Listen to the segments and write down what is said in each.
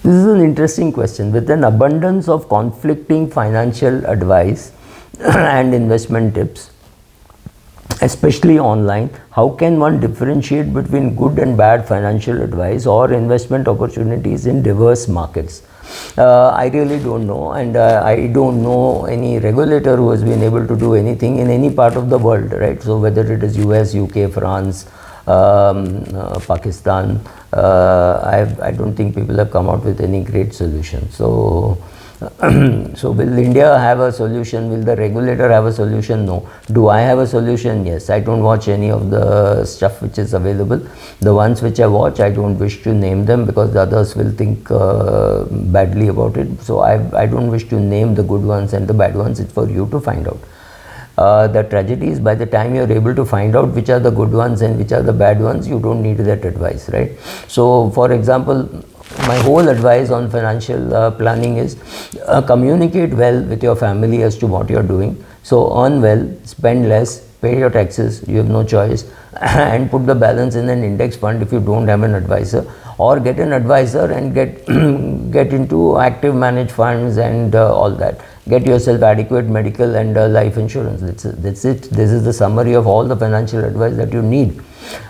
This is an interesting question. With an abundance of conflicting financial advice and investment tips, especially online, how can one differentiate between good and bad financial advice or investment opportunities in diverse markets? I really don't know, and I don't know any regulator who has been able to do anything in any part of the world, right? So whether it is US, UK, France, Pakistan, I don't think people have come out with any great solution. So so will India have a solution? Will the regulator have a solution? No. Do I have a solution? Yes. I don't watch any of the stuff which is available. The ones which I watch, I don't wish to name them because the others will think badly about it. So I don't wish to name the good ones and the bad ones. It's for you to find out. The tragedy is by the time you're able to find out which are the good ones and which are the bad ones, you don't need that advice, right? So for example, my whole advice on financial planning is communicate well with your family as to what you're doing. So earn well, spend less, pay your taxes, you have no choice, and put the balance in an index fund if you don't have an advisor, or get an advisor and get into active managed funds and all that. Get yourself adequate medical and life insurance. That's it. This is the summary of all the financial advice that you need.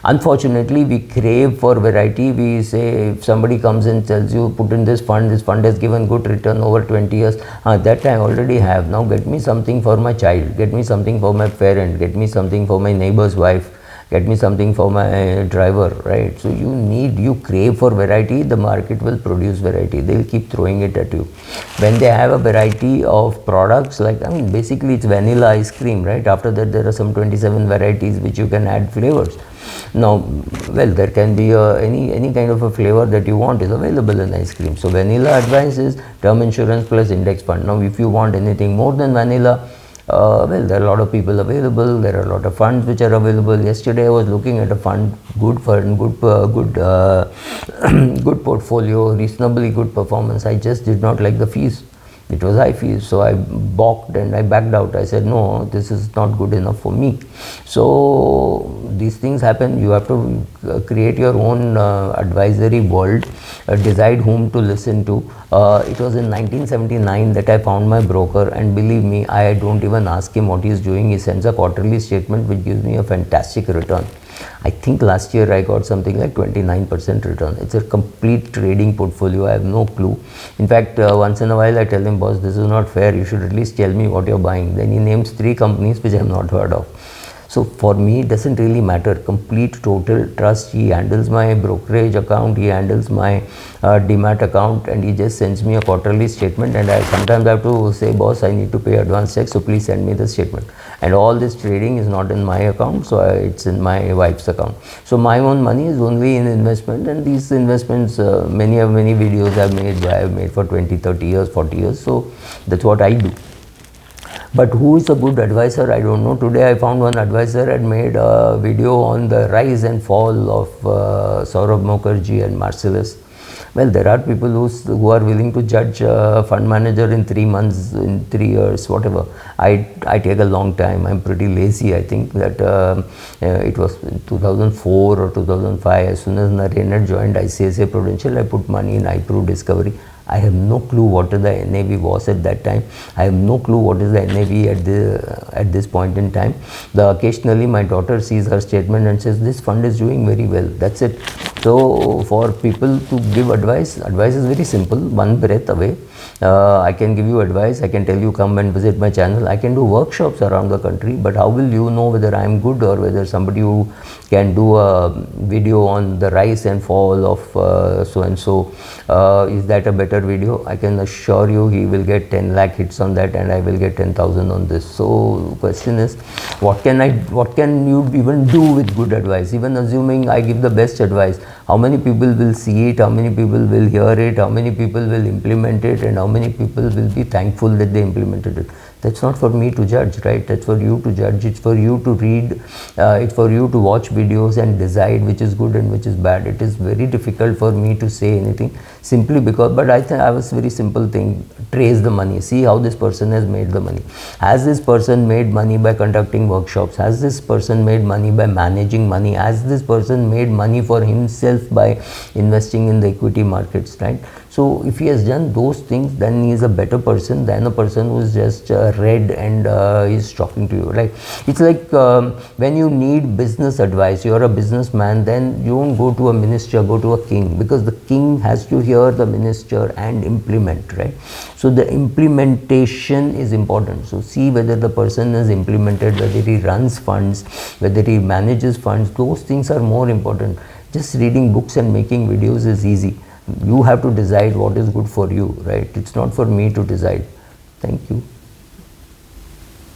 Unfortunately, we crave for variety. We say if somebody comes and tells you put in this fund has given good return over 20 years, that I already have. Now get me something for my child, get me something for my parent, get me something for my neighbor's wife, get me something for my driver, right? So you crave for variety. The market will produce variety. They'll keep throwing it at you. When they have a variety of products, like, I mean, basically it's vanilla ice cream, right? After that, there are some 27 varieties which you can add flavors. Now, well, there can be any kind of a flavor that you want is available in ice cream. So vanilla advice is term insurance plus index fund. Now, if you want anything more than vanilla, well, there are a lot of people available. There are a lot of funds which are available. Yesterday, I was looking at a fund, good fund, good portfolio, reasonably good performance. I just did not like the fees. It was high fees, so I balked and I backed out. I said, no, this is not good enough for me. So these things happen. You have to create your own advisory world, decide whom to listen to. It was in 1979 that I found my broker, and believe me, I don't even ask him what he's doing. He sends a quarterly statement which gives me a fantastic return. I think last year I got something like 29% return. It's a complete trading portfolio. I have no clue. In fact, once in a while I tell him, boss, this is not fair. You should at least tell me what you're buying. Then he names 3 companies which I have not heard of. So for me, it doesn't really matter. Complete total trust. He handles my brokerage account. He handles my demat account, and he just sends me a quarterly statement. And I sometimes have to say, boss, I need to pay advance check, so please send me the statement. And all this trading is not in my account, so it's in my wife's account. So my own money is only in investment, and these investments, many videos I have made for 20, 30 years, 40 years. So that's what I do. But who is a good advisor? I don't know. Today I found one advisor had made a video on the rise and fall of Saurabh Mukherjee and Marcellus. Well, there are people who are willing to judge a fund manager in 3 months, in 3 years, whatever. I take a long time. I'm pretty lazy. I think that it was in 2004 or 2005. As soon as Naren had joined ICICI Prudential, I put money in iPro Discovery. I have no clue what the NAV was at that time. I have no clue what is the NAV at this point in time. Occasionally my daughter sees her statement and says, this fund is doing very well. That's it. So for people to give advice is very simple, one breath away. I can give you advice. I can tell you come and visit my channel. I can do workshops around the country, but how will you know whether I am good or whether somebody who can do a video on the rise and fall of so and so, is that a better video? I can assure you he will get 10 lakh hits on that, and I will get 10,000 on this. So question is, what can you even do with good advice? Even assuming I give the best advice, how many people will see it? How many people will hear it? How many people will implement it? And how many people will be thankful that they implemented it? That's not for me to judge, right? That's for you to judge. It's for you to read. It's for you to watch videos and decide which is good and which is bad. It is very difficult for me to say anything simply because, but I think I have a very simple thing. Trace the money. See how this person has made the money. Has this person made money by conducting workshops? Has this person made money by managing money? Has this person made money for himself himself by investing in the equity markets, right? So if he has done those things, then he is a better person than a person who is just read and is talking to you, right? It's like when you need business advice, you're a businessman, then you don't go to a minister, go to a king, because the king has to hear the minister and implement, right? So the implementation is important. So see whether the person is implemented, whether he runs funds, whether he manages funds. Those things are more important. Just reading books and making videos is easy. You have to decide what is good for you, right? It's not for me to decide. Thank you.